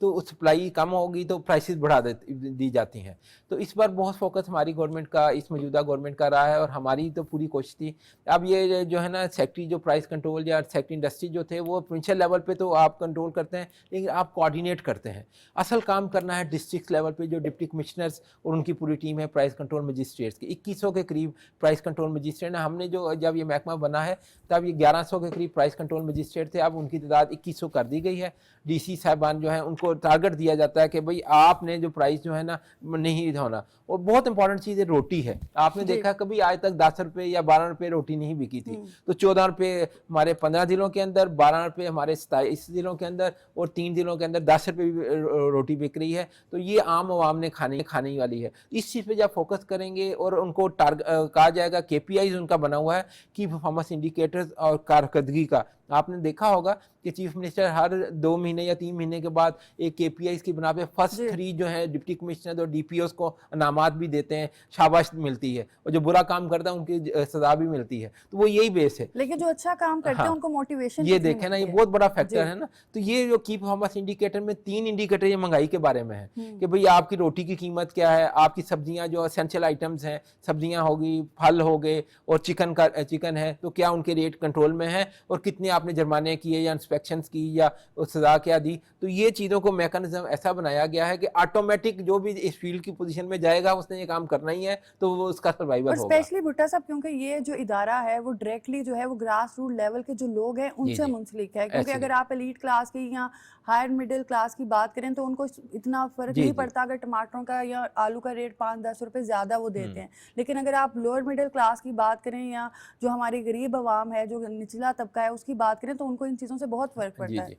تو سپلائی کم ہوگی تو پرائسز بڑھا دی جاتی ہیں. تو اس پر بہت فوکس ہماری گورنمنٹ کا, اس موجودہ گورنمنٹ کا رہا ہے, اور ہماری تو پوری کوشش تھی. اب یہ جو ہے نا سیکٹری جو پرائس کنٹرول یا سیکٹری انڈسٹری جو تھے وہ پروونشل لیول پہ تو آپ کنٹرول کرتے ہیں, لیکن آپ کوآرڈینیٹ کرتے ہیں. اصل کام کرنا ہے ڈسٹرکٹ لیول پہ جو ڈپٹی کمشنرز اور ان کی پوری ٹیم ہے پرائس کنٹرول مجسٹریٹس کی. 2100 کے قریب پرائس کنٹرول مجسٹریٹ ہیں. ہم نے جو جب یہ محکمہ بنا ہے تب یہ 1100 کے قریب پرائس کنٹرول مجسٹریٹ تھے, اب ان کی تعداد 2100 کر دی گئی ہے. ڈی سی صاحبان جو ہیں ان کو ٹارگٹ دیا جاتا ہے کہ بھئی آپ نے جو پرائس جو ہے نا نہیں ہونا. اور بہت امپورٹنٹ چیز ہے روٹی ہے. آپ نے دیکھا کبھی آج تک 10 روپے یا 12 روپے روٹی نہیں بکی تھی, تو 14 روپے ہمارے 15 ضلعوں کے اندر, 12 روپے ہمارے 27 ضلعوں کے اندر, اور 3 ضلعوں کے اندر 10 روپے بھی روٹی بک رہی ہے. تو یہ عام عوام نے کھانے والی ہے. اس چیز پہ جب فوکس کریں گے اور ان کو کہا جائے گا KPIs ان کا بنا ہوا ہے کی پرفارمنس انڈیکیٹرز اور کارکردگی کا. آپ نے دیکھا ہوگا کہ چیف منسٹر ہر 2 مہینے یا 3 مہینے کے بعد ایک KPIs کی بنا پہ فرسٹ 3 جو ہے ڈپٹی کمشنر اور DPOs کو انعامات بھی دیتے ہیں, شاباش ملتی ہے, اور جو برا کام کرتا ہے ان کی سزا بھی ملتی ہے. تو وہ یہی بیس ہے. لیکن جو اچھا کام کرتے ہیں ان کو موٹیویشن یہ دیکھیں نا, یہ بہت بڑا فیکٹر ہے نا. تو یہ جو کی پرفارمنس انڈیکیٹر میں 3 انڈیکیٹر یہ مہنگائی کے بارے میں ہے کہ بھئی آپ کی روٹی کی قیمت کیا ہے, آپ کی سبزیاں جو اسینشل آئٹمز ہیں, سبزیاں ہوگی, پھل ہو گئے, اور چکن ہے تو کیا ان کے ریٹ کنٹرول میں ہیں, اور کتنے آپ نے جرمانے کیے یا انسپیکشنز کی یا سزا کیا دی. تو یہ چیزوں کو میکانزم ایسا بنایا گیا ہے کہ آٹومیٹک جو بھی اس فیلڈ کی پوزیشن میں جائے گا اس نے یہ کام کرنا ہی ہے, تو وہ اس کا سروائیول ہوگا. اسپیشلی بھٹا صاحب کیونکہ یہ جو ادارہ ہے وہ ڈائریکٹلی جو ہے وہ گراس روٹ لیول کے جو لوگ ہیں ان سے منسلک ہے, کیونکہ اگر آپ ایلیٹ کلاس کی یا ہائر مڈل کلاس کی بات کریں تو ان کو اتنا فرق نہیں پڑتا اگر ٹماٹروں کا یا آلو کا ریٹ 5-10 روپے زیادہ وہ دیتے ہیں. لیکن اگر آپ لوور مڈل کلاس کی بات کریں یا جو ہماری غریب عوام ہے, جو نچلا طبقہ ہے, اس کی بات کریں تو ان کو ان چیزوں سے بہت فرق پڑتا ہے.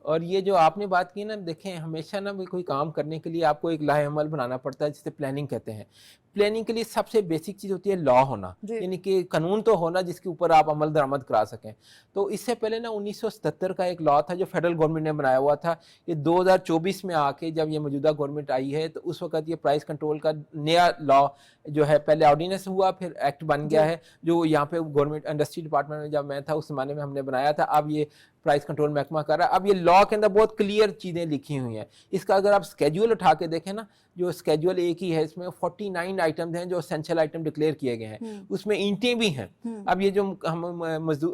اور یہ جو آپ نے بات کی نا, دیکھیں ہمیشہ نا کوئی کام کرنے کے لیے آپ کو ایک لاہ عمل بنانا پڑتا ہے جسے پلاننگ کہتے ہیں. پلاننگ کے لیے سب سے بیسک چیز ہوتی ہے لا ہونا, یعنی کہ قانون تو ہونا جس کے اوپر آپ عمل درآمد کرا سکیں. تو اس سے پہلے نا 1977 کا ایک لا تھا جو فیڈرل گورنمنٹ نے بنایا ہوا تھا. یہ 2024 میں آ کے جب یہ موجودہ گورنمنٹ آئی ہے تو اس وقت یہ پرائس کنٹرول کا نیا لا جو ہے, پہلے آرڈیننس ہوا پھر ایکٹ بن گیا ہے, جو یہاں پہ گورنمنٹ انڈسٹری ڈپارٹمنٹ میں جب میں تھا اس زمانے میں ہم نے بنایا تھا. اب یہ پرائس کنٹرول محکمہ کر رہا ہے. اب یہ لا کے اندر بہت کلیئر چیزیں لکھی ہوئی ہیں. اس کا اگر آپ اسکیجول اٹھا کے دیکھیں نا, جو اسکیجول ایک ہی ہے, اس میں 49 آئٹمز ہیں جو اسینشل آئٹم ڈکلیئر کیے گئے ہیں. اس میں اینٹیں بھی ہیں. اب یہ جو ہم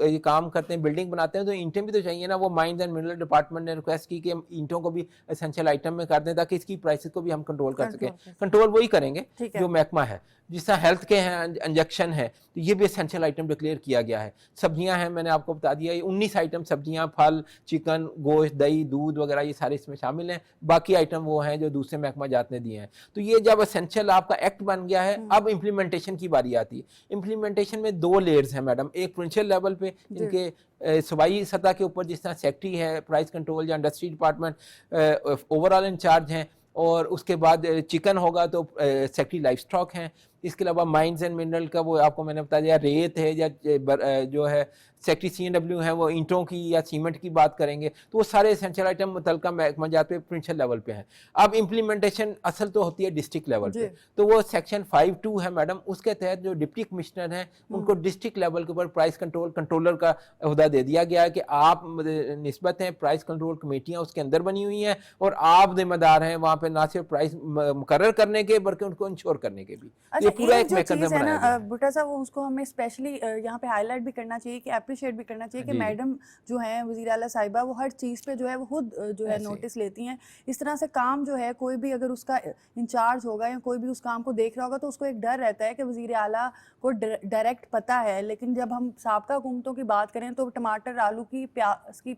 یہ کام کرتے ہیں, بلڈنگ بناتے ہیں, تو اینٹیں بھی تو چاہیے نا. وہ مائنز اینڈ منرل ڈپارٹمنٹ نے ریکویسٹ کی کہ ہم اینٹوں کو بھی اسینشل آئٹم میں کر دیں تاکہ اس کی پرائسز کو بھی ہم کنٹرول کر سکیں. کنٹرول وہی کریں گے جو محکمہ ہے. جس طرح ہیلتھ کے ہیں, انجیکشن ہے, تو یہ بھی اسینشل آئٹم ڈکلیئر کیا گیا ہے. سبزیاں ہیں, میں نے آپ کو بتا دیا, یہ 19 آئٹم سبزیاں, پھل, چکن, گوشت, دہی, دودھ وغیرہ یہ سارے اس میں شامل ہیں. باقی آئٹم وہ ہیں جو دوسرے محکمہ جات نے دیے ہیں. تو یہ جب اسینشل آپ کا ایکٹ بن گیا ہے, اب امپلیمنٹیشن کی باری آتی ہے. امپلیمنٹیشن میں 2 لیئرز ہیں میڈم. ایک پروونشل لیول پہ جن کے صوبائی سطح کے اوپر جس طرح سیکٹری ہے پرائس کنٹرول یا industry department overall in charge ہیں, اور اس کے بعد چکن ہوگا تو سیکٹری لائف اسٹاک ہیں. اس کے علاوہ مائنز اینڈ منرل کا وہ آپ کو میں نے بتا دیا, ریت ہے یا جو ہے سیکٹری CNW ہیں وہ اینٹوں کی یا سیمنٹ کی بات کریں گے. تو وہ سارے اسینشل آئٹم متعلقہ محکمہ جات پہ پروونشل لیول پہ ہیں. اب امپلیمنٹیشن اصل تو ہوتی ہے ڈسٹرکٹ لیول پہ. تو وہ سیکشن 5(2) ہے میڈم, اس کے تحت جو ڈپٹی کمشنر ہیں ان کو ڈسٹرکٹ لیول کے اوپر پرائس کنٹرولر کا عہدہ دے دیا گیا ہے کہ آپ نسبت ہیں پرائس کنٹرول کمیٹیاں اس کے اندر بنی ہوئی ہیں, اور آپ ذمہ دار ہیں وہاں پہ نہ صرف پرائس مقرر کرنے کے بلکہ ان کو انشور کرنے کے بھی. یہ پورا ایک میکانزم بنایا گیا ہے. بھٹا صاحب اس کو ہمیں اسپیشلی یہاں پہ ہائی لائٹ بھی کرنا چاہیے, کہ اپریشیٹ بھی کرنا چاہیے کہ میڈم جو ہیں وزیر اعلیٰ صاحبہ وہ ہر چیز پہ جو ہے وہ خود جو ہے نوٹس لیتی ہیں. اس طرح سے کام جو ہے کوئی بھی اگر اس کا انچارج ہوگا یا کوئی بھی اس کام کو دیکھ رہا ہوگا تو اس کو ایک ڈر رہتا ہے کہ وزیر اعلیٰ کو ڈائریکٹ پتہ ہے. لیکن جب ہم سابقہ حکومتوں کی بات کریں تو ٹماٹر, آلو کی, پیاز کی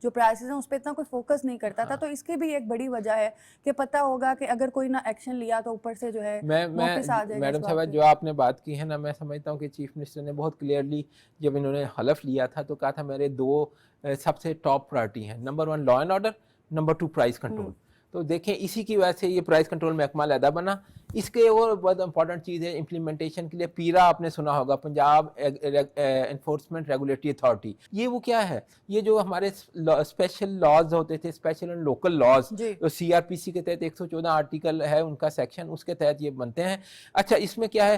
جو پرائسز ہیں اس پہ اتنا کوئی فوکس نہیں کرتا تھا. تو اس کی بھی ایک بڑی وجہ ہے کہ پتہ ہوگا کہ اگر کوئی نہ ایکشن لیا تو اوپر سے جو ہے نوٹس آ جائے گا. میڈم صاحب جو آپ نے بات کی ہے نا, میں سمجھتا ہوں کہ چیف منسٹر نے بہت کلیئرلی جب انہوں نے حلف لیا تھا تو کہا تھا میرے 2 سب سے ٹاپ پرائرٹی ہیں, number 1 law and order, number 2 price control. تو دیکھیں اسی کی وجہ سے یہ پرائس کنٹرول محکمہ علیحدہ بنا. اس کے اور بہت امپورٹنٹ چیز ہے امپلیمنٹیشن کے لیے, پیرا آپ نے سنا ہوگا, پنجاب انفورسمنٹ ریگولیٹری اتھارٹی. یہ وہ کیا ہے, یہ جو ہمارے اسپیشل لاز ہوتے تھے, اسپیشل اینڈ لوکل لاز, جو CRPC کے تحت 114 آرٹیکل ہے ان کا سیکشن, اس کے تحت یہ بنتے ہیں. اچھا اس میں کیا ہے,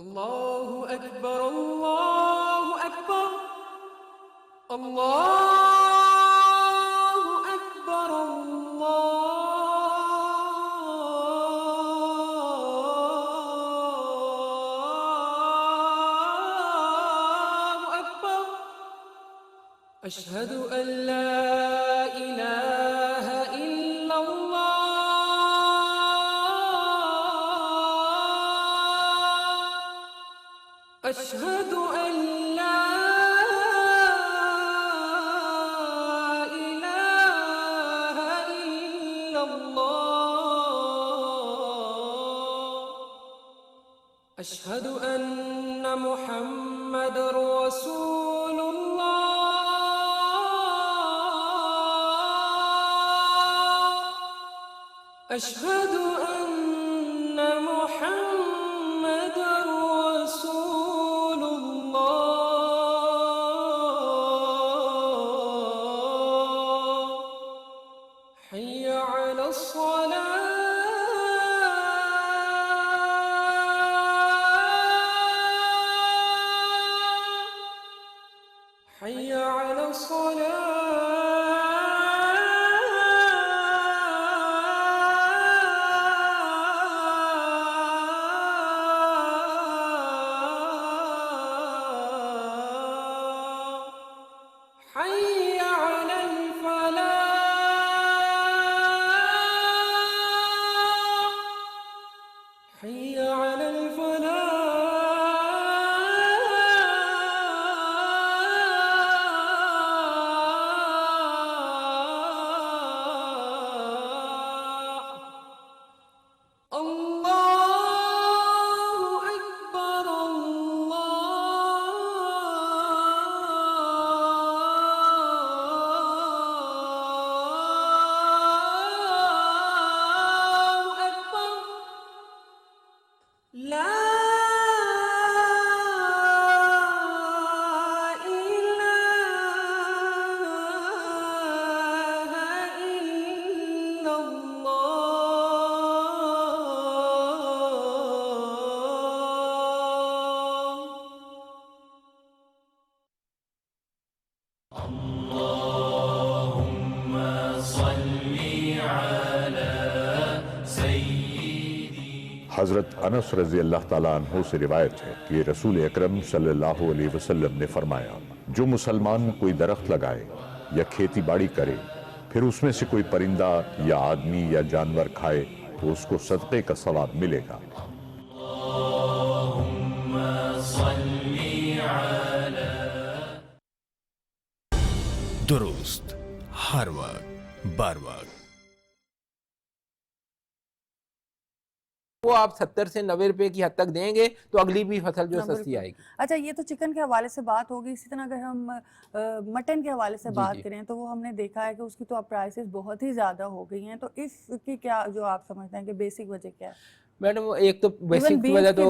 الله أكبر الله أكبر الله أكبر الله أكبر أشهد أن لا إله إلا الله أشهد أن لا إله إلا الله أشهد أن محمد رسول الله أشهد أن محمد رسول الله حي على الصلاة حي على الصلاة حي على الفلاح حي على الفلاح الله أكبر الله أكبر لا إله إلا الله حضرت انس رضی اللہ تعالیٰ عنہ سے روایت ہے کہ رسول اکرم صلی اللہ علیہ وسلم نے فرمایا، جو مسلمان کوئی درخت لگائے یا کھیتی باڑی کرے پھر اس میں سے کوئی پرندہ یا آدمی یا جانور کھائے تو اس کو صدقے کا ثواب ملے گا۔ درست ہر وقت بر وقت۔ وہ آپ 70 سے 90 روپے کی حد تک دیں گے تو اگلی بھی فصل جو سستی آئے گی۔ اچھا، یہ تو چکن کے حوالے سے بات ہوگی، اسی طرح اگر ہم مٹن کے حوالے سے بات کریں تو وہ ہم نے دیکھا ہے کہ اس کی تو اب پرائسز بہت ہی زیادہ ہو گئی ہیں، تو اس کی کیا جو آپ سمجھتے ہیں کہ بیسک وجہ کیا ہے؟ میڈم ایک تو بیسک وجہ تو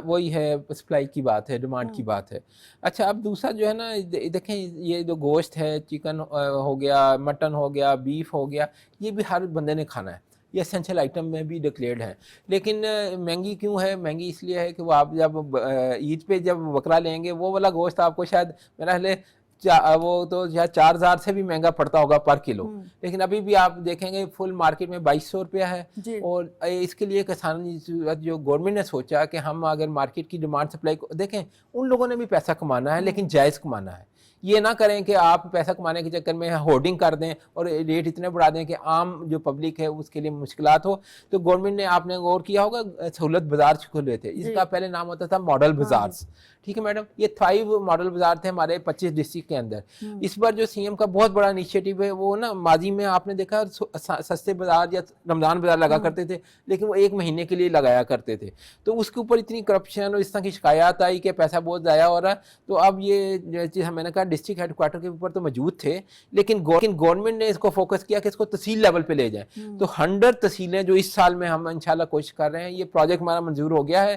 وہی ہے، سپلائی کی بات ہے، ڈیمانڈ کی بات ہے۔ اچھا اب دوسرا جو ہے نا، دیکھیں یہ جو گوشت ہے، چکن ہو گیا، مٹن ہو گیا، بیف ہو گیا، یہ بھی ہر بندے نے کھانا ہے، یہ اسینشل آئٹم میں بھی ڈکلیئرڈ ہے، لیکن مہنگی کیوں ہے؟ مہنگی اس لیے ہے کہ وہ آپ جب عید پہ جب بکرا لیں گے وہ والا گوشت آپ کو شاید میرا خیال ہے وہ تو شاید 4000 سے بھی مہنگا پڑتا ہوگا پر کلو، لیکن ابھی بھی آپ دیکھیں گے فل مارکیٹ میں 2200 روپیہ ہے۔ اور اس کے لیے کسان جو گورنمنٹ نے سوچا کہ ہم اگر مارکیٹ کی ڈیمانڈ سپلائی کو دیکھیں، ان لوگوں نے بھی پیسہ کمانا ہے لیکن جائز کمانا ہے، یہ نہ کریں کہ آپ پیسہ کمانے کے چکر میں ہورڈنگ کر دیں اور ریٹ اتنے بڑھا دیں کہ عام جو پبلک ہے اس کے لیے مشکلات ہو۔ تو گورنمنٹ نے، آپ نے غور کیا ہوگا، سہولت بازار کھولے تھے، اس کا پہلے نام ہوتا تھا ماڈل بازارز، ٹھیک ہے میڈم، یہ 5 ماڈل بازار تھے ہمارے 25 ڈسٹرکٹ کے اندر۔ اس بار جو سی ایم کا بہت بڑا انیشیٹو ہے، وہ نا ماضی میں آپ نے دیکھا سستے بازار یا رمضان بازار لگا کرتے تھے، لیکن وہ 1 مہینے کے لیے لگایا کرتے تھے، تو اس کے اوپر اتنی کرپشن اور اس طرح کی شکایات آئی کہ پیسہ بہت ضائع ہو رہا ہے۔ تو اب یہ چیز میں نے کہا ڈسٹرکٹ ہیڈ کوارٹر کے اوپر تو موجود تھے، لیکن گورنمنٹ نے اس کو فوکس کیا کہ اس کو تحصیل لیول پہ لے جائیں۔ تو 100 تحصیلیں جو اس سال میں ہم انشاءاللہ کوشش کر رہے ہیں، یہ پروجیکٹ ہمارا منظور ہو گیا ہے،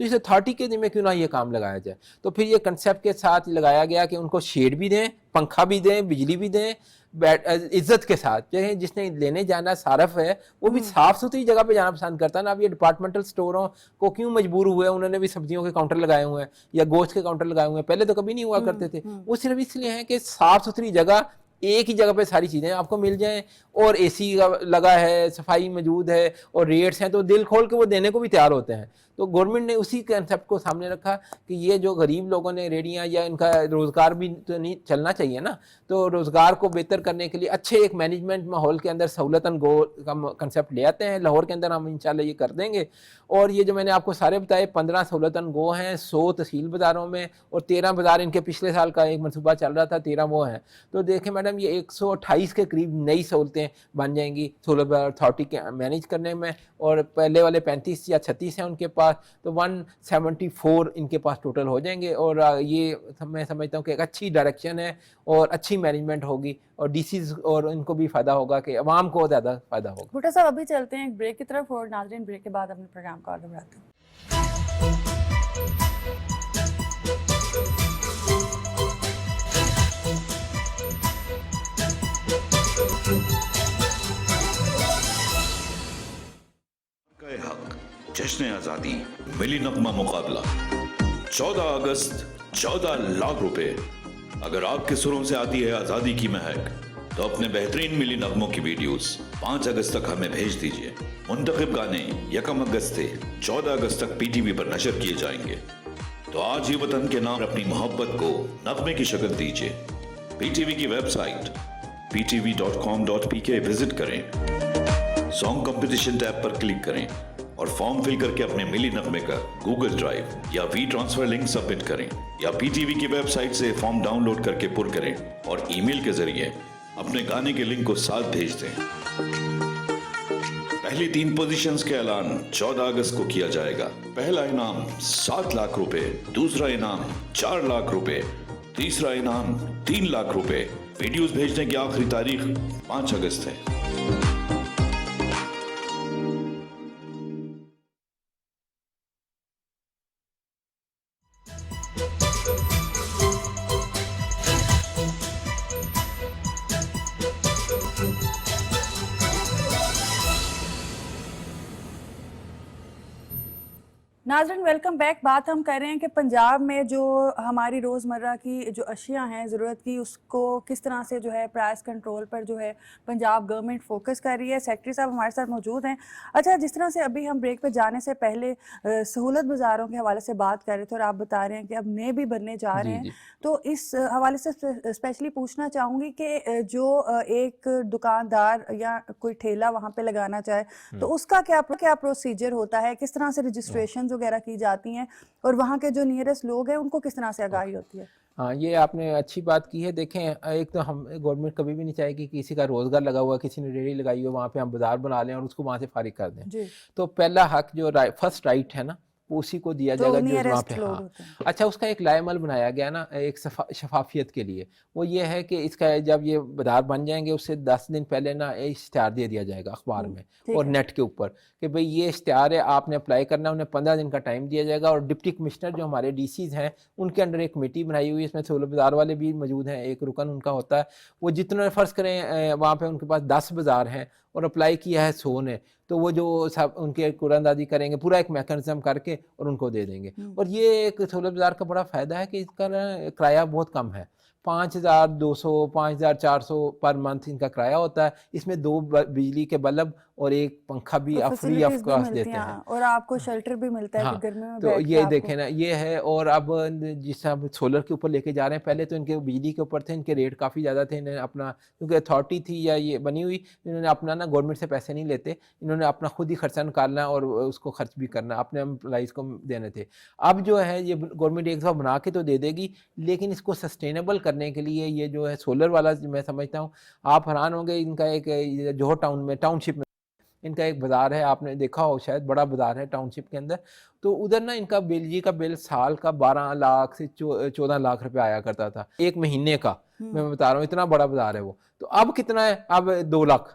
تو اس اتھارٹی کے ذمہ کیوں نہ یہ کام لگایا جائے. تو پھر یہ کنسیپٹ کے ساتھ لگایا گیا کہ ان کو شیڈ بھی دیں, پنکھا بھی دیں, بجلی بھی دیں, عزت کے ساتھ. جس نے لینے جانا صارف ہے وہ بھی صاف ستھری جگہ پہ جانا پسند کرتا ہے نا. اب یہ ڈپارٹمنٹل سٹوروں کو کیوں مجبور ہوئے, انہوں نے بھی سبزیوں کے کاؤنٹر لگائے ہوئے ہیں یا گوشت کے کاؤنٹر لگائے ہوئے ہیں, پہلے تو کبھی نہیں ہوا کرتے تھے. وہ صرف اس لیے ہیں کہ صاف ستھری جگہ, ایک ہی جگہ پہ ساری چیزیں آپ کو مل جائیں, اور اے سی لگا ہے, صفائی موجود ہے, اور ریٹس ہیں تو دل کھول کے وہ دینے کو بھی تیار ہوتے ہیں. تو گورنمنٹ نے اسی کنسیپٹ کو سامنے رکھا کہ یہ جو غریب لوگوں نے ریڑیاں, یا ان کا روزگار بھی تو نہیں چلنا چاہیے نا, تو روزگار کو بہتر کرنے کے لیے اچھے ایک مینجمنٹ ماحول کے اندر سہولتاً گو کا کنسیپٹ لے آتے ہیں. لاہور کے اندر ہم انشاءاللہ یہ کر دیں گے. اور یہ جو میں نے آپ کو سارے بتائے 15 سہولتاً گو ہیں 100 تحصیل بازاروں میں, اور 13 بازار ان کے پچھلے سال کا ایک منصوبہ چل رہا تھا, 13 وہ ہیں. تو دیکھیں میڈم یہ 128 کے قریب نئی سہولتیں بن جائیں گی سہولت بازار اتھارٹی کے مینیج کرنے میں, اور پہلے والے 35 یا 36 ہیں ان کے پاس, تو 174 ان کے پاس ٹوٹل ہو جائیں گے. اور یہ میں سمجھتا ہوں کہ ایک اچھی ڈائریکشن ہے اور اچھی مینجمنٹ ہوگی, اور ڈی سیز اور ان کو بھی فائدہ ہوگا کہ عوام کو زیادہ فائدہ ہوگا. بھٹو صاحب ابھی چلتے ہیں ایک بریک کی طرف, اور ناظرین بریک کے بعد اپنے پروگرام کو آگے بڑھاتے ہیں. حق جشن آزادی ملی نغمہ مقابلہ 14 اگست 14 لاکھ روپے. اگر آپ کے سروں سے آتی ہے آزادی کی مہک تو اپنے بہترین ملی نغموں کی ویڈیوز 5 اگست تک ہمیں بھیج دیجئے. منتخب گانے 1 اگست سے 14 اگست تک پی ٹی وی پر نشر کیے جائیں گے. تو آج ہی وطن کے نام اپنی محبت کو نغمے کی شکل دیجئے. پی ٹی وی کی ویب سائٹ ptv.com.pk وزٹ کریں, سانگ کمپٹیشن ٹیب پر کلک کریں اور فارم فل کر کے اپنے ملی نغمے کا گوگل ڈرائیو یا وی ٹرانسفر لنک سبمٹ کریں, یا پی ٹی وی کی ویب سائٹ سے فارم ڈاؤن لوڈ کر کے پر کریں اور ای میل کے ذریعے اپنے گانے کے لنک کو ساتھ بھیج دیں. پہلی 3 پوزیشنز کے اعلان 14 اگست کو کیا جائے گا. پہلا انعام 7 لاکھ روپے, دوسرا انعام 4 لاکھ روپے, تیسرا انعام 3 لاکھ روپے. ویڈیوز بھیجنے کی آخری تاریخ 5 اگست ہے. ناظرین ویلکم بیک. بات ہم کر رہے ہیں کہ پنجاب میں جو ہماری روزمرہ کی جو اشیاء ہیں ضرورت کی, اس کو کس طرح سے جو ہے پرائس کنٹرول پر جو ہے پنجاب گورنمنٹ فوکس کر رہی ہے. سیکٹری صاحب ہمارے ساتھ موجود ہیں. اچھا, جس طرح سے ابھی ہم بریک پہ جانے سے پہلے سہولت بازاروں کے حوالے سے بات کر رہے تھے, اور آپ بتا رہے ہیں کہ اب نئے بھی بننے جا رہے ہیں, تو اس حوالے سے اسپیشلی پوچھنا چاہوں گی کہ جو ایک دکاندار یا کوئی ٹھیلا وہاں پہ لگانا چاہے تو اس کا کیا پروسیجر ہوتا ہے, کس طرح سے رجسٹریشن وغیرہ کی جاتی ہیں, اور وہاں کے جو نیئرسٹ لوگ ہیں ان کو کس طرح سے آگاہی ہوتی ہے؟ ہاں, یہ آپ نے اچھی بات کی ہے. دیکھیں, ایک تو ہم گورنمنٹ کبھی بھی نہیں چاہے کہ کسی کا روزگار لگا ہوا ہے, کسی نے ریڑھی لگائی ہو, وہاں پہ ہم بازار بنا لیں اور اس کو وہاں سے فارغ کر دیں. تو پہلا حق جو فرسٹ رائٹ ہے نا, اسی کو دیا جائے گا جو وہاں پہ. ہاں, اچھا, اس کا ایک لائے عمل بنایا گیا نا ایک شفافیت کے لیے. وہ یہ ہے کہ اس کا جب یہ بازار بن جائیں گے اس سے 10 دن پہلے نا اشتہار دے دیا جائے گا اخبار میں اور نیٹ کے اوپر کہ بھئی یہ اشتہار ہے, آپ نے اپلائی کرنا ہے. انہیں 15 دن کا ٹائم دیا جائے گا, اور ڈپٹی کمشنر جو ہمارے ڈی سیز ہیں ان کے اندر ایک کمیٹی بنائی ہوئی ہے, اس میں سہولت بازار والے بھی موجود ہیں, ایک رکن ان کا ہوتا ہے. وہ جتنے فرض کریں وہاں پہ ان کے پاس 10 بازار ہیں اور اپلائی کیا ہے 100 نے, تو وہ جو سب ان کے قرعہ اندازی کریں گے, پورا ایک میکانزم کر کے اور ان کو دے دیں گے. اور یہ ایک سہولت بازار کا بڑا فائدہ ہے کہ اس کا کرایہ بہت کم ہے, 5200 5400 پر منتھ ان کا کرایہ ہوتا ہے. اس میں 2 بجلی کے بلب اور ایک پنکھا بھی فری آف کاسٹ دیتے ہیں, اور آپ کو شیلٹر بھی ملتا ہے کہ گرمی میں تو یہ دیکھیں نا یہ ہے. اور اب جس طرح سولر کے اوپر لے کے جا رہے ہیں, پہلے تو ان کے بجلی کے اوپر تھے, ان کے ریٹ کافی زیادہ تھے. انہوں نے اپنا, کیونکہ اتھارٹی تھی یا یہ بنی ہوئی, انہوں نے اپنا نا گورنمنٹ سے پیسے نہیں لیتے, انہوں نے اپنا خود ہی خرچہ نکالنا اور اس کو خرچ بھی کرنا, اپنے امپلائیز کو دینے تھے. اب جو ہے یہ گورنمنٹ ایک دفعہ بنا کے تو دے دے گی, لیکن اس کو سسٹینیبل کرنے کے لیے یہ جو ہے سولر والا میں سمجھتا ہوں, آپ حیران ہوں گے, ان کا ایک جوہر ٹاؤن میں ٹاؤن شپ میں ان کا ایک بازار ہے, آپ نے دیکھا ہو شاید, بڑا بازار ہے ٹاؤن شپ کے اندر. تو ادھر نا ان کا بجلی کا بل سال کا 12 لاکھ سے 14 لاکھ روپے آیا کرتا تھا ایک مہینے کا. میں بتا رہا ہوں اتنا بڑا بازار ہے وہ. تو اب کتنا ہے, اب 2 لاکھ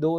2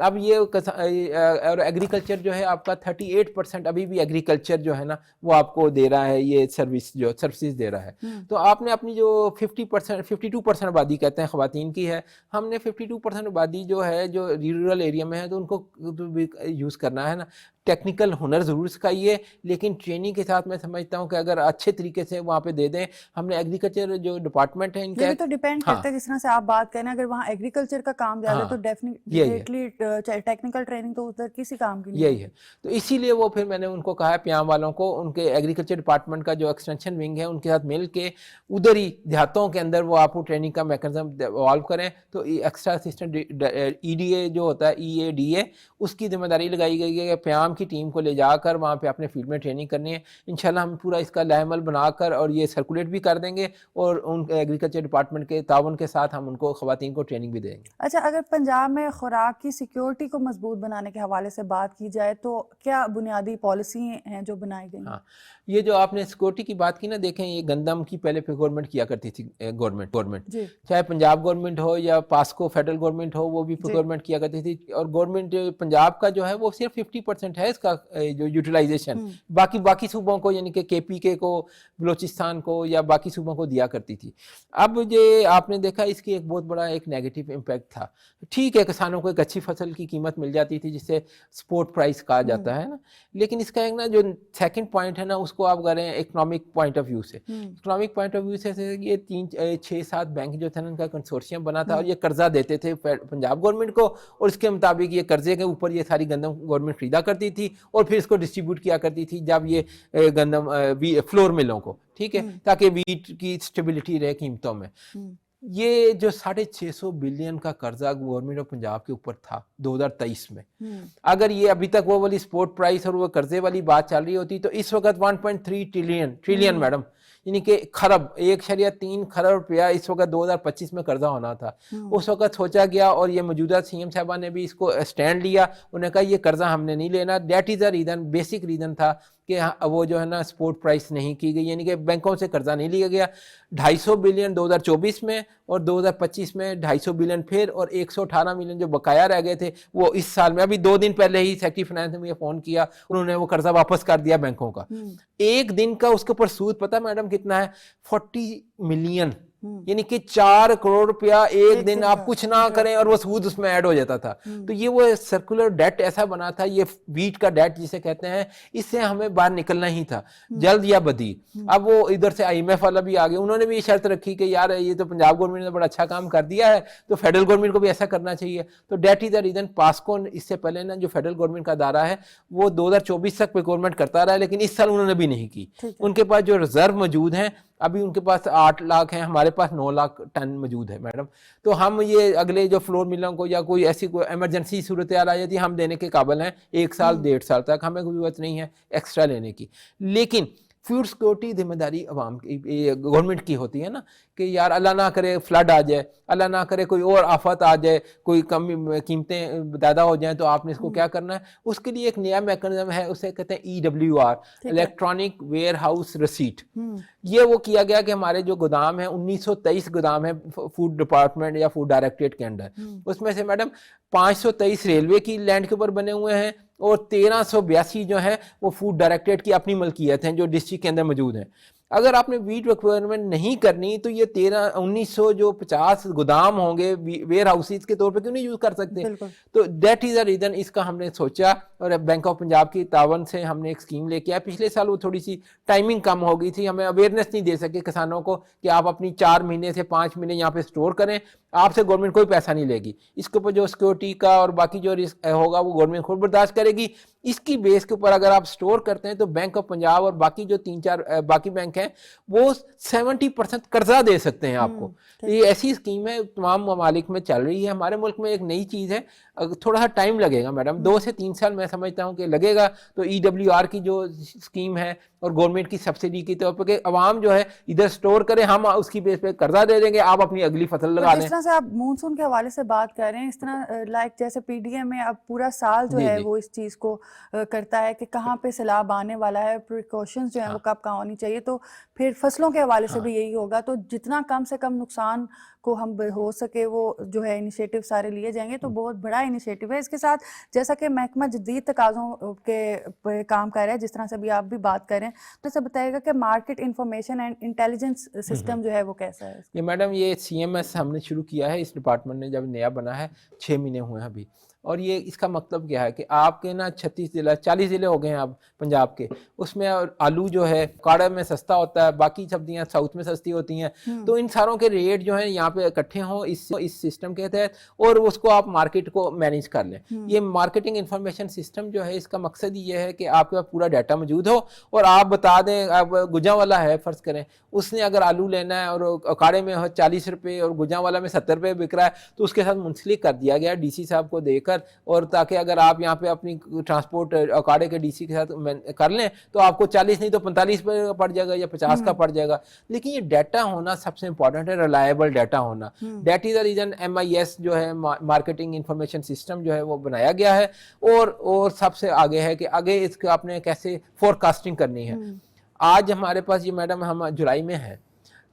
اب یہ اور ایگریکلچر جو ہے آپ کا 38% ابھی بھی ایگریکلچر جو ہے نا وہ آپ کو دے رہا ہے یہ سروسز دے رہا ہے. تو آپ نے اپنی جو 52% آبادی کہتے ہیں خواتین کی ہے, ہم نے 52% آبادی جو ہے جو رورل ایریا میں ہے تو ان کو یوز کرنا ہے نا. ٹیکنیکل ہنر ضرور سکھائیے, لیکن ٹریننگ کے ساتھ میں سمجھتا ہوں کہ اگر اچھے طریقے سے وہاں پہ دے دیں. ہم نے ایگریکلچر جو ڈپارٹمنٹ ہے ان یہ بھی تو ڈیپینڈ کرتا ہے جس طرح سے آپ بات کریں, اگر وہاں ایگریکلچر کا کام زیادہ تو ڈیفینیٹلی ٹیکنیکل ٹریننگ تو ادھر کسی کام کی نہیں. یہی ہے, تو اسی لیے وہ پھر میں نے ان کو کہا ہے پیام والوں کو, ان کے ایگریکلچر ڈپارٹمنٹ کا جو ایکسٹینشن ونگ ہے ان کے ساتھ مل کے ادھر ہی دیہاتوں کے اندر وہ آپ کو ٹریننگ کا میکانزم ایوالو کریں. تو ایکسٹرا اسسٹنٹ EDA جو ہوتا ہے EADA اس کی ذمہ داری لگائی گئی ہے کہ پیام کی ٹیم کو لے جا کر وہاں پہ اپنے فیلڈ میں ٹریننگ کرنی ہے. انشاءاللہ ہم پورا اس کا لائحہ بنا کر اور یہ سرکولیٹ بھی کر دیں گے, اور ان ایگریکلچر ڈپارٹمنٹ کے تعاون کے ساتھ ہم ان کو خواتین کو ٹریننگ بھی دیں گے. اچھا, اگر پنجاب میں خوراک کی سیکیورٹی کو مضبوط بنانے کے حوالے سے بات کی جائے تو کیا بنیادی پالیسی ہیں جو بنائی گئی؟ ہاں, یہ جو آپ نے سیکورٹی کی بات کی نا, دیکھیں یہ گندم کی پہلے گورنمنٹ کیا کرتی تھی, گورنمنٹ چاہے پنجاب گورنمنٹ ہو یا پاسکو فیڈرل گورنمنٹ ہو, وہ بھی گورنمنٹ کیا کرتی تھی. اور گورنمنٹ پنجاب کا جو ہے وہ صرف 50% ہے اس کا جو یوٹیلائزیشن, باقی صوبوں کو یعنی کہ KPK کو, بلوچستان کو یا باقی صوبوں کو دیا کرتی تھی. اب یہ آپ نے دیکھا اس کی ایک بہت بڑا ایک نیگیٹو امپیکٹ تھا. ٹھیک ہے کسانوں کو ایک اچھی فصل کی قیمت مل جاتی تھی جسے سپورٹ پرائز کہا جاتا ہے نا, لیکن اس کا ایک نا جو سیکنڈ پوائنٹ ہے نا اس کو آپ کریں اکنامک پوائنٹ آف ویو سے. اکنامک پوائنٹ آف ویو سے یہ 3-6-7 بینک جو تھے نا ان کا کنسورشیم بنا تھا اور یہ قرضہ دیتے تھے پنجاب گورنمنٹ کو, اور اس کے مطابق یہ قرضے کے اوپر یہ ساری گندم گورنمنٹ خریدا کرتی تھی اور پھر اس کو ڈسٹریبیوٹ کیا کرتی تھی جب یہ گندم فلور ملوں کو, ٹھیک ہے, تاکہ ویٹ کی اسٹیبلٹی رہے قیمتوں میں. یہ جو 650 بلین کا قرضہ گورنمنٹ آف پنجاب کے اوپر تھا 2023 میں, اگر یہ ابھی تک وہ والی سپورٹ پرائس اور وہ قرضے والی بات چل رہی ہوتی تو اس وقت 1.3 ٹریلین میڈم, یعنی کہ خرب 1.3 خرب روپیہ اس وقت 2025 میں قرضہ ہونا تھا. اس وقت سوچا گیا اور یہ موجودہ CM صاحبہ نے بھی اس کو اسٹینڈ لیا, انہوں نے کہا یہ قرضہ ہم نے نہیں لینا. That is a reason, basic reason تھا کہ وہ جو ہے نا سپورٹ پرائس نہیں کی گئی, یعنی کہ بینکوں سے قرضہ نہیں لیا گیا. 250 بلین 2024 میں اور 2025 میں 250 بلین پھر, اور 118 ملین جو بقایا رہ گئے تھے وہ اس سال میں. ابھی 2 دن پہلے ہی سیکٹری فائنانس نے مجھے فون کیا, انہوں نے وہ قرضہ واپس کر دیا بینکوں کا. ایک دن کا اس کے اوپر سود پتہ میڈم کتنا ہے, 40 ملین, یعنی کہ 4 کروڑ روپیہ ایک دن آپ کچھ نہ کریں اور وہ سود اس میں ایڈ ہو جاتا تھا. تو یہ وہ سرکولر ڈیٹ ایسا بنا تھا, یہ ویٹ کا ڈیٹ جسے کہتے ہیں, اس سے ہمیں باہر نکلنا ہی تھا جلد یا بدی. اب وہ ادھر سے IMF والا بھی آگے, انہوں نے بھی یہ شرط رکھی کہ یار یہ تو پنجاب گورنمنٹ نے بڑا اچھا کام کر دیا ہے تو فیڈرل گورنمنٹ کو بھی ایسا کرنا چاہیے. تو دیٹ از دا ریزن پاسکو اس سے پہلے نا جو فیڈرل گورنمنٹ کا ادارہ ہے وہ 2024 تک پیکورمنٹ کرتا رہا, لیکن اس سال انہوں نے بھی نہیں کی. ان کے پاس جو ریزرو موجود ہیں ابھی ان کے پاس 8 لاکھ ہیں, ہمارے پاس 9 لاکھ ٹن موجود ہے میڈم. تو ہم یہ اگلے جو فلور ملوں کو یا کوئی ایسی کوئی ایمرجنسی صورتحال آ جاتی ہے ہم دینے کے قابل ہیں, 1 سال 1.5 سال تک ہمیں کوئی ضرورت نہیں ہے ایکسٹرا لینے کی. لیکن فوڈ سیکورٹی ذمہ داری عوام کی گورنمنٹ کی ہوتی ہے نا, کہ یار اللہ نہ کرے فلڈ آ جائے, اللہ نہ کرے کوئی اور آفت آ جائے, کوئی کم قیمتیں زیادہ ہو جائیں تو آپ نے اس کو کیا کرنا ہے. اس کے لیے ایک نیا میکانزم ہے, اسے کہتے ہیں EWR, electronic warehouse receipt. یہ وہ کیا گیا کہ ہمارے جو گودام ہیں 1923 گودام ہیں فوڈ ڈپارٹمنٹ یا فوڈ ڈائریکٹریٹ کے انڈر, اس میں سے میڈم 523 ریلوے کی لینڈ کے اوپر بنے ہوئے ہیں اور 1382 جو ہیں وہ فوڈ ڈائریکٹریٹ کی اپنی ملکیت ہیں جو ڈسٹرکٹ کے اندر موجود ہیں. اگر آپ نے ویٹ ریکوائرمنٹ نہیں کرنی تو یہ 1950 گودام ہوں گے ویئر ہاؤسز کے طور پہ کیوں نہیں یوز کر سکتے. تو دیٹ از اے ریزن, اس کا ہم نے سوچا اور بینک آف پنجاب کی تعاون سے ہم نے ایک اسکیم لے کے آیا. پچھلے سال وہ تھوڑی سی ٹائمنگ کم ہو گئی تھی, ہمیں اویئرنیس نہیں دے سکے کسانوں کو کہ آپ اپنی 4 مہینے سے 5 مہینے یہاں پہ سٹور کریں, آپ سے گورنمنٹ کوئی پیسہ نہیں لے گی. اس کے اوپر جو سیکورٹی کا اور باقی جو رسک ہوگا وہ گورنمنٹ خود برداشت کرے گی. اس کی بیس کے اوپر اگر آپ سٹور کرتے ہیں تو بینک آف پنجاب اور باقی جو 3-4 باقی بینک ہیں وہ 70% قرضہ دے سکتے ہیں آپ کو. یہ ایسی اسکیم ہے تمام ممالک میں چل رہی ہے, ہمارے ملک میں ایک نئی چیز ہے, تھوڑا سا ٹائم لگے گا میڈم, 2 سے 3 سال میں سمجھتا ہوں کہ لگے گا. تو EWR کی جو اسکیم ہے اور گورنمنٹ کی سبسڈی کی طور پر کہ عوام جو ہے ادھر سٹور کرے, ہم اس کی بیس پہ قرضہ دے دیں گے, آپ اپنی اگلی فصل لگا لیں. جس طرح سے آپ مونسون کے حوالے سے بات کر رہے ہیں, اس طرح لائک جیسے پی ڈی ایم میں اب پورا سال جو ہے وہ اس چیز کو کرتا ہے کہ کہاں پہ سیلاب آنے والا ہے, پریکاشنز جو ہیں وہ کب کہاں ہونی چاہیے, تو پھر فصلوں کے حوالے سے بھی یہی ہوگا. تو جتنا کم سے کم نقصان کو ہم ہو سکے وہ جو ہے انیشیٹو سارے لیے جائیں گے, تو بہت بڑا انیشیٹو ہے. اس کے ساتھ جیسا کہ محکمہ جدید تقاضوں کے کام کر رہا ہے, جس طرح سے ابھی آپ بھی بات کر رہے ہیں, تو اسے بتائے گا کہ market information and intelligence system جو ہے وہ کیسا ہے؟ یہ میڈم یہ سی ایم ایس ہم نے شروع کیا ہے, اس ڈپارٹمنٹ نے جب نیا بنا ہے 6 مہینے ہوئے ہیں ابھی. اور یہ اس کا مطلب کیا ہے کہ آپ کے نا 36 ضلع 40 ضلع ہو گئے ہیں اب پنجاب کے, اس میں آلو جو ہے کاڑا میں سستا ہوتا ہے, باقی سبزیاں ساؤتھ میں سستی ہوتی ہیں, تو ان ساروں کے ریٹ جو ہیں یہاں پہ اکٹھے ہوں اس سسٹم کے تحت, اور اس کو آپ مارکیٹ کو مینیج کر لیں. یہ مارکیٹنگ انفارمیشن سسٹم جو ہے اس کا مقصد یہ ہے کہ آپ کے پاس پورا ڈیٹا موجود ہو اور آپ بتا دیں. اب گجاں والا ہے فرض کریں, اس نے اگر آلو لینا ہے اور کاڑے میں 40 روپے اور گجاں والا میں 70 روپے بک رہا ہے, تو اس کے ساتھ منسلک کر دیا گیا ڈی سی صاحب کو دے کر, اور تاکہ اگر آپ یہاں پہ اپنی ٹرانسپورٹ اکاڑے کے ڈی سی کے ساتھ کر لیں تو آپ کو 40 نہیں تو 45 پہ پڑ جائے گا یا 50 کا پڑ جائے گا. لیکن یہ ڈیٹا ہونا سب سے امپورٹنٹ ہے, ریلائبل ڈیٹا ہونا. That is the reason MIS جو ہے مارکیٹنگ انفارمیشن سسٹم جو ہے وہ بنایا گیا ہے, اور سب سے آگے ہے کہ آگے اس کا آپ نے کیسے فور کاسٹنگ کرنی ہے. آج ہمارے پاس یہ میڈم ہم جولائی میں ہیں,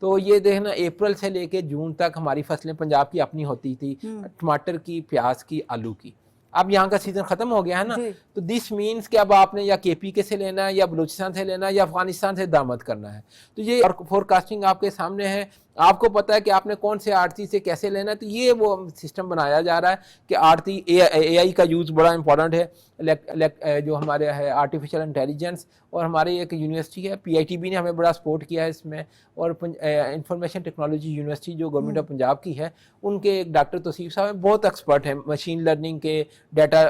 تو یہ دیکھنا اپریل سے لے کے جون تک ہماری فصلیں پنجاب کی اپنی ہوتی تھی, ٹماٹر کی, پیاز کی, آلو کی. اب یہاں کا سیزن ختم ہو گیا ہے نا, تو دس مینس کہ اب آپ نے یا KP کے سے لینا ہے, یا بلوچستان سے لینا ہے, یا افغانستان سے درآمد کرنا ہے. تو یہ فور کاسٹنگ آپ کے سامنے ہے, آپ کو پتا ہے کہ آپ نے کون سے آڑتی سے کیسے لینا ہے. تو یہ وہ سسٹم بنایا جا رہا ہے کہ آڑتی AI کا یوز بڑا امپورٹنٹ ہے, جو ہمارے ہے آرٹیفیشل انٹیلیجنس. اور ہماری ایک یونیورسٹی ہے PITB نے ہمیں بڑا سپورٹ کیا ہے اس میں, اور انفارمیشن ٹیکنالوجی یونیورسٹی جو گورنمنٹ آف پنجاب کی ہے, ان کے ایک ڈاکٹر توصیف صاحب ہیں, بہت ایکسپرٹ ہیں مشین لرننگ کے, ڈیٹا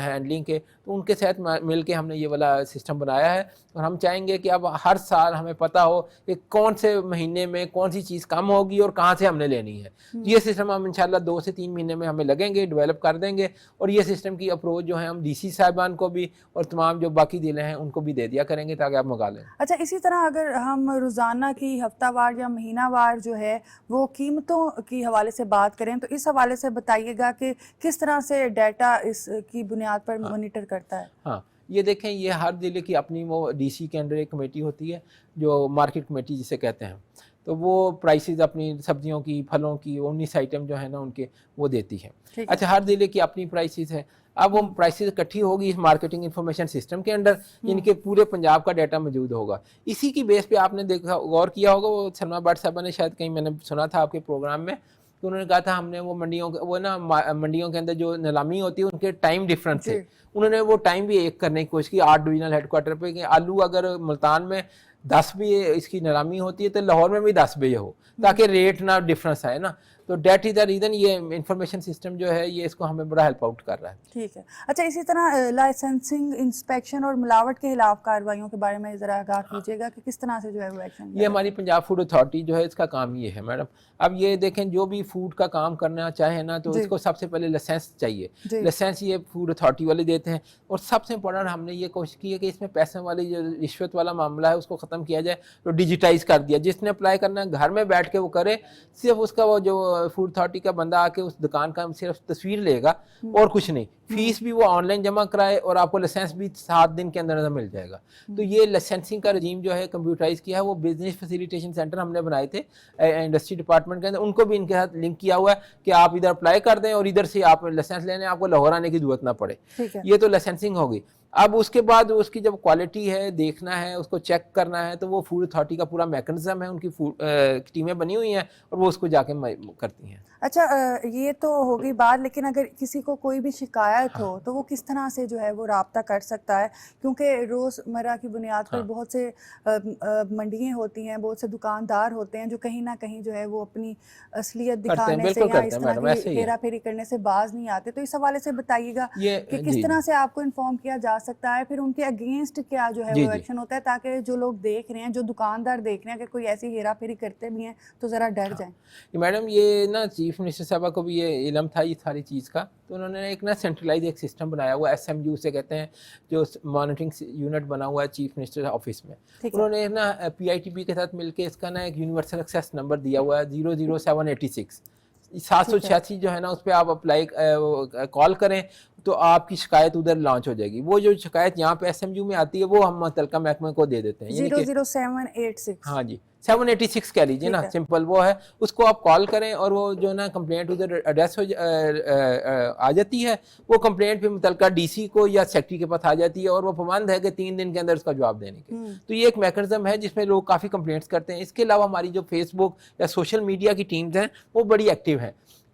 ہینڈلنگ کے. تو ان کے ساتھ مل کے ہم نے یہ والا سسٹم بنایا ہے, اور ہم چاہیں گے کہ اب ہر سال ہمیں پتہ ہو کہ کون سے مہینے میں کون سی چیز کم ہوگی اور کہاں سے ہم نے لینی ہے. یہ سسٹم ہم انشاءاللہ 2 سے 3 مہینے میں ہمیں لگیں گے, ڈیولپ کر دیں گے. اور یہ سسٹم کی اپروچ جو ہے ہم DC صاحبان کو بھی اور تمام جو باقی ضلع ہیں ان کو بھی دے دیا کریں گے تاکہ آپ منگا لیں. اچھا, اسی طرح اگر ہم روزانہ کی, ہفتہ وار یا مہینہ وار جو ہے وہ قیمتوں کی حوالے سے بات کریں, تو اس حوالے سے بتائیے گا کہ کس طرح سے ڈیٹا اس کی بنیاد پر مانیٹر کرتا ہے. ہاں, یہ دیکھیں, یہ ہر ضلع کی اپنی وہ DC کے اندر ایک کمیٹی ہوتی ہے جو مارکیٹ کمیٹی جسے کہتے ہیں, تو وہ پرائسز اپنی سبزیوں کی, پھلوں کی, 19 آئٹم جو ہے نا ان کے وہ دیتی ہے. اچھا, ہر ضلع کی اپنی پرائسز ہیں. اب وہ پرائسز اکٹھی ہوگی اس مارکیٹنگ انفارمیشن سسٹم کے اندر, ان کے پورے پنجاب کا ڈیٹا موجود ہوگا. اسی کی بیس پہ آپ نے دیکھا غور کیا ہوگا, وہ سلما بٹ صاحبہ نے شاید کہیں میں نے سنا تھا آپ کے پروگرام میں, تو انہوں نے کہا تھا ہم نے وہ منڈیوں کے اندر جو نیلامی ہوتی ہے ان کے ٹائم ڈفرنس سے انہوں نے وہ ٹائم بھی ایک کرنے کی کوشش کی 8 ڈویژنل ہیڈ کوارٹر پہ, کہ آلو اگر ملتان میں 10 بجے اس کی نیلامی ہوتی ہے تو لاہور میں بھی 10 بجے ہو, تاکہ ریٹ نہ ڈفرنس آئے نا. تو دیٹ از دا ریزن یہ انفارمیشن سسٹم جو ہے یہ اس کو ہمیں بڑا ہیلپ آؤٹ کر رہا ہے. ٹھیک ہے. اچھا, اسی طرح لائسنسنگ, انسپیکشن اور ملاوٹ کے خلاف کارروائیوں کے بارے میں ذرا آگاہ کیجیے گا کہ کس طرح سے جو ہے وہ ایکشن. یہ ہماری پنجاب فوڈ اتھارٹی جو ہے اس کا کام یہ ہے میڈم. اب یہ دیکھیں, جو بھی فوڈ کا کام کرنا چاہے نا تو اس کو سب سے پہلے لائسنس چاہیے. لائسنس یہ فوڈ اتھارٹی والے دیتے ہیں, اور سب سے امپورٹنٹ ہم نے یہ کوشش کی ہے کہ اس میں پیسے والی جو رشوت والا معاملہ ہے اس کو ختم کیا جائے, تو ڈیجیٹائز کر دیا. جس نے اپلائی کرنا ہے گھر میں بیٹھ کے وہ کرے, صرف اس کا وہ جو فوڈ اتھارٹی کا بندہ آ کے اس دکان کا صرف تصویر لے گا اور کچھ نہیں. فیس بھی وہ آن لائن جمع کرائے, اور آپ کو لائسنس بھی 7 دن کے اندر مل جائے گا. تو یہ لائسنسنگ کا رجیم جو ہے کمپیوٹرائز کیا ہے. وہ بزنس فیسیلیٹیشن سینٹر ہم نے بنائے تھے انڈسٹری ڈپارٹمنٹ کے اندر, ان کو بھی ان کے ساتھ لنک کیا ہوا ہے کہ آپ ادھر اپلائی کر دیں اور ادھر سے آپ لائسنس لینے, آپ کو لاہور آنے کی ضرورت نہ پڑے. یہ تو لائسنسنگ ہوگی. اب اس کے بعد اس کی جب کوالٹی ہے دیکھنا ہے, اس کو چیک کرنا ہے, تو وہ فوڈ اتھارٹی کا پورا میکنزم ہے, ان کی ٹیمیں بنی ہوئی ہیں اور وہ اس کو جا کے کرتی ہیں. اچھا, یہ تو ہوگی بات, لیکن اگر کسی کو کوئی بھی شکایت ہو تو وہ کس طرح سے جو ہے وہ رابطہ کر سکتا ہے, کیونکہ روزمرہ کی بنیاد پر بہت سے منڈیاں ہوتی ہیں, بہت سے دکاندار ہوتے ہیں جو کہیں نہ کہیں جو ہے وہ اپنی اصلیت دکھانے سے یا اس طرح کی ہیرا پھیری کرنے سے باز نہیں آتے. تو اس حوالے سے بتائیے گا کہ کس طرح سے آپ کو انفارم کیا جا سکتا ہے, پھر ان کے اگینسٹ کیا جو ہے وہ ایکشن ہوتا ہے, تاکہ جو لوگ دیکھ رہے ہیں, جو دکاندار دیکھ رہے ہیں, اگر کوئی ایسی ہیرا پھیری کرتے بھی ہیں تو ذرا ڈر جائیں. میڈم, یہ نا چیف منسٹر صاحبہ کو بھی یہ علم تھا یہ ساری چیز کا, تو انہوں نے ایک نا سینٹرل سینٹرلائز ایک سسٹم بنایا ہوا ہے, SMU سے کہتے ہیں, جو مانیٹرنگ یونٹ بنا ہوا ہے چیف منسٹر آفس میں. انہوں نے نا PITB کے ساتھ مل کے اس کا نا ایک یونیورسل ایکسیس نمبر دیا ہوا ہے 00786. 786 جو ہے نا اس پہ آپ اپلائی کال کریں تو آپ کی شکایت ادھر لانچ ہو جائے گی. وہ جو شکایت یہاں پہ SMU میں آتی ہے وہ ہم متعلقہ محکمے کو دے دیتے ہیں. 00786. ہاں جی 786 کہہ لیجیے نا, سمپل وہ ہے. اس کو آپ کال کریں اور وہ جو ہے نا کمپلینٹ ادھر ایڈریس آ جاتی ہے. وہ کمپلینٹ پہ متعلقہ DC کو یا سیکٹری کے پاس آ جاتی ہے اور وہ پابند ہے کہ 3 دن کے اندر اس کا جواب دینے کے. تو یہ ایک میکانزم ہے جس میں لوگ کافی کمپلینٹس کرتے ہیں. اس کے علاوہ ہماری جو فیس بک یا سوشل میڈیا کی ٹیمز ہیں وہ بڑی ایکٹیو ہیں.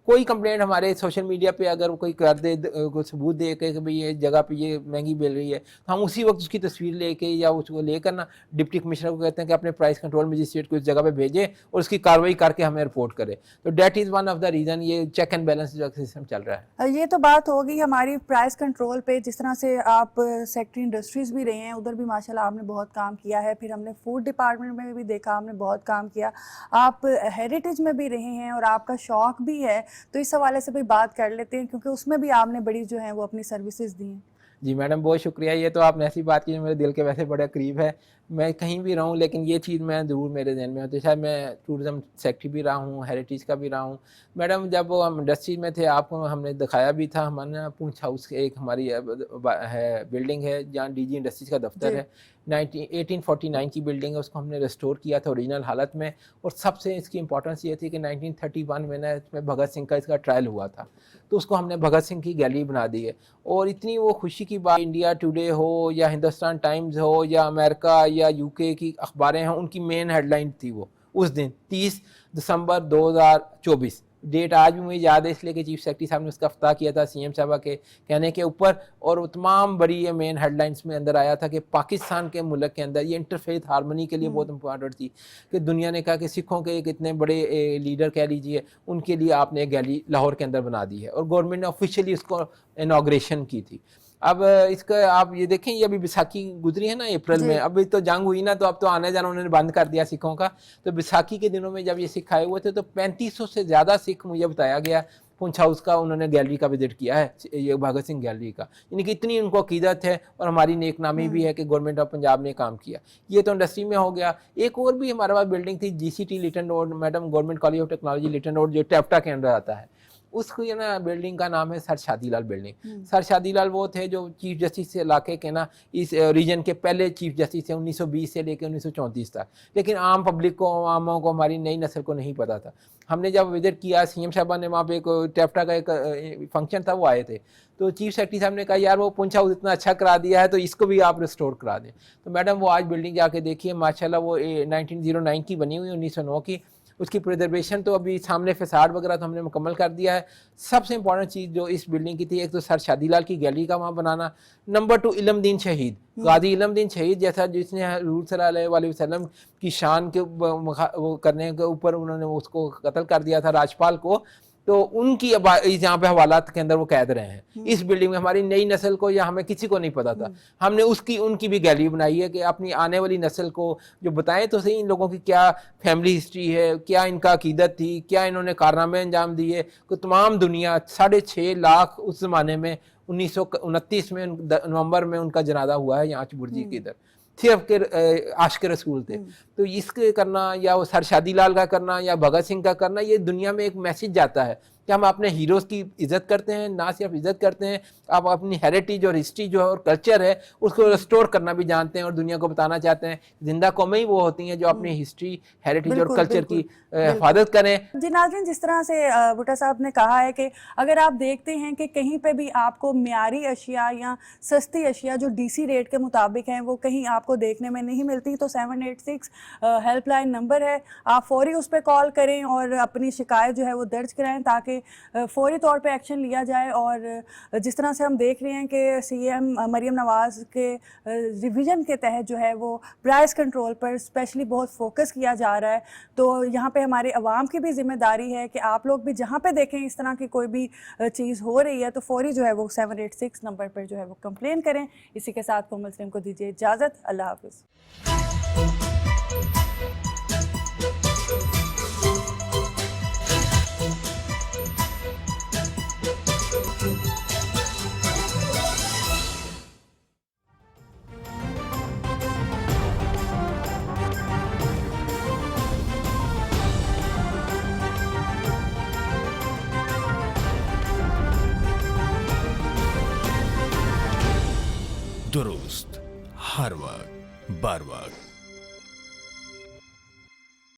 کوئی کمپلینٹ ہمارے سوشل میڈیا پہ اگر کوئی کر دے, کوئی ثبوت دے کے کہ بھئی یہ جگہ پہ یہ مہنگی مل رہی ہے, تو ہم اسی وقت اس کی تصویر لے کے یا اس کو لے کر نا ڈپٹی کمشنر کو کہتے ہیں کہ اپنے پرائس کنٹرول مجسٹریٹ کو اس جگہ پہ بھیجیں اور اس کی کارروائی کر کے ہمیں رپورٹ کرے. تو that is one of the reason یہ چیک اینڈ بیلنس جو سسٹم چل رہا ہے. یہ تو بات ہوگی ہماری پرائس کنٹرول پہ. جس طرح سے آپ سیکٹری انڈسٹریز بھی رہے ہیں, ادھر بھی ماشاءاللہ آپ نے بہت کام کیا ہے. پھر ہم نے فوڈ ڈپارٹمنٹ میں بھی دیکھا, ہم نے بہت کام کیا. آپ ہیریٹیج میں بھی رہے ہیں اور آپ کا شوق بھی ہے, تو اس حوالے سے بھی بات کر لیتے ہیں کیونکہ اس میں بھی آپ نے بڑی جو ہیں وہ اپنی سروسز دی ہیں. جی میڈم بہت شکریہ. یہ تو آپ نے ایسی بات کی جو میرے دل کے ویسے بڑے قریب ہے. میں کہیں بھی رہوں لیکن یہ چیز میں ضرور میرے ذہن میں ہوتی ہے. شاید میں ٹورزم سیکٹری بھی رہا ہوں, ہیریٹیج کا بھی رہا ہوں. میڈم جب ہم انڈسٹری میں تھے آپ کو ہم نے دکھایا بھی تھا, ہمارا پونچھ ہاؤس ایک ہماری ہے بلڈنگ ہے جہاں DG انڈسٹریز کا دفتر ہے. 1849 کی بلڈنگ ہے, اس کو ہم نے ریسٹور کیا تھا اوریجنل حالت میں. اور سب سے اس کی امپورٹنس یہ تھی کہ 1931 میں نا اس میں بھگت سنگھ کا اس کا ٹرائل ہوا تھا, تو اس کو ہم نے بھگت سنگھ کی گیلری بنا دی ہے. اور اتنی وہ خوشی کی بات, انڈیا ٹوڈے ہو یا ہندوستان ٹائمز ہو یا امریکہ یا UK کی اخباریں ہیں, ان کی مین ہیڈ لائن تھی وہ اس دن 30 دسمبر 2024. ڈیٹ آج بھی مجھے یاد ہے اس لیے کہ چیف سیکرٹری صاحب نے اس کا افتتاح کیا تھا CM صاحبہ کے کہنے کے اوپر. اور وہ تمام بڑی یہ مین ہیڈ لائنس میں اندر آیا تھا کہ پاکستان کے ملک کے اندر یہ انٹرفیتھ ہارمنی کے لیے بہت امپورٹنٹ تھی کہ دنیا نے کہا کہ سکھوں کے ایک اتنے بڑے لیڈر کہہ لیجیے, ان کے لیے آپ نے ایک گیلری لاہور کے اندر بنا دی ہے اور گورنمنٹ نے آفیشیلی اس کو انوگریشن کی تھی. اب اس کا آپ یہ دیکھیں, یہ ابھی بیساکھی گزری ہے نا اپریل میں, ابھی تو جنگ ہوئی نا تو اب تو آنے جانا انہوں نے بند کر دیا سکھوں کا. تو بیساکھی کے دنوں میں جب یہ سکھ آئے ہوئے تھے تو 3500 سے زیادہ سکھ مجھے بتایا گیا پونچھ ہاؤس کا انہوں نے گیلری کا وزٹ کیا ہے, یہ بھگت سنگھ گیلری کا. یعنی کہ اتنی ان کو عقیدت ہے اور ہماری نیک نامی بھی ہے کہ گورنمنٹ آف پنجاب نے کام کیا. یہ تو انڈسٹری میں ہو گیا. ایک اور بھی ہمارے پاس بلڈنگ تھی GCT Latin road, madam government college of technology Latin road, جو ٹیپٹا کے اندر آتا ہے. اس کو یہ نا بلڈنگ کا نام ہے سر شادی لال بلڈنگ. سر شادی لال وہ تھے جو چیف جسٹس علاقے کے نا اس ریجن کے پہلے چیف جسٹس تھے 1920 سے لے کے 1934 تک. لیکن عام پبلک کو, عواموں کو, ہماری نئی نسل کو نہیں پتا تھا. ہم نے جب وزٹ کیا, CM صاحبہ نے وہاں پہ ایک ٹیپٹا کا ایک فنکشن تھا, وہ آئے تھے, تو چیف سیکرٹری صاحب نے کہا یار وہ پونچھ ہاؤس اتنا اچھا کرا دیا ہے تو اس کو بھی آپ ریسٹور کرا دیں. تو میڈم وہ آج بلڈنگ جا کے دیکھیے ماشاءاللہ وہ 1909 کی بنی ہوئی, 1909 کی. اس کی پریزرویشن تو ابھی سامنے فساد وغیرہ تو ہم نے مکمل کر دیا ہے. سب سے امپورٹنٹ چیز جو اس بلڈنگ کی تھی, ایک تو سر شادی لال کی گیلری کا وہاں بنانا, نمبر 2 علم دین شہید, غازی علم دین شہید جیسا جس نے حضور صلی اللہ علیہ وسلم کی شان کے وہ کرنے کے اوپر انہوں نے اس کو قتل کر دیا تھا راجپال کو. تو ان کی یہاں پہ حوالات کے اندر وہ قید رہے ہیں اس بلڈنگ میں. ہماری نئی نسل کو یا ہمیں کسی کو نہیں پتا تھا, ہم نے ان کی بھی گیلری بنائی ہے کہ اپنی آنے والی نسل کو جو بتائیں تو صحیح ان لوگوں کی کیا فیملی ہسٹری ہے, کیا ان کا عقیدت تھی, کیا انہوں نے کارنامے انجام دیے. کہ تمام دنیا 6.5 لاکھ اس زمانے میں 1929 میں نومبر میں ان کا جنازہ ہوا ہے یہاں برجی کے ادھر, صرف کے عاشق رسول تھے. تو اس کے کرنا یا وہ سر شادی لال کا کرنا یا بھگت سنگھ کا کرنا, یہ دنیا میں ایک میسج جاتا ہے کہ ہم اپنے ہیروز کی عزت کرتے ہیں. نہ صرف عزت کرتے ہیں, آپ اپنی ہیریٹیج اور ہسٹری جو ہے اور کلچر ہے اس کو ریسٹور کرنا بھی جانتے ہیں اور دنیا کو بتانا چاہتے ہیں. زندہ قومیں ہی وہ ہوتی ہیں جو اپنی ہسٹری, ہیریٹیج اور کلچر کی حفاظت کریں. جی ناظرین, جس طرح سے بھٹا صاحب نے کہا ہے کہ اگر آپ دیکھتے ہیں کہ کہیں پہ بھی آپ کو معیاری اشیاء یا سستی اشیاء جو DC ریٹ کے مطابق ہیں وہ کہیں آپ کو دیکھنے میں نہیں ملتی, تو 786 ہیلپ لائن نمبر ہے, آپ فوری اس پہ کال کریں اور اپنی شکایت جو ہے وہ درج کرائیں تاکہ فوری طور پہ ایکشن لیا جائے. اور جس طرح سے ہم دیکھ رہے ہیں کہ CM مریم نواز کے ریویژن کے تحت جو ہے وہ پرائس کنٹرول پر اسپیشلی بہت فوکس کیا جا رہا ہے. تو یہاں پہ ہمارے عوام کی بھی ذمہ داری ہے کہ آپ لوگ بھی جہاں پہ دیکھیں اس طرح کی کوئی بھی چیز ہو رہی ہے تو فوری جو ہے وہ 786 نمبر پر جو ہے وہ کمپلین کریں. اسی کے ساتھ کومل سلیم کو دیجیے اجازت. اللہ حافظ. درست ہر وقت بر وقت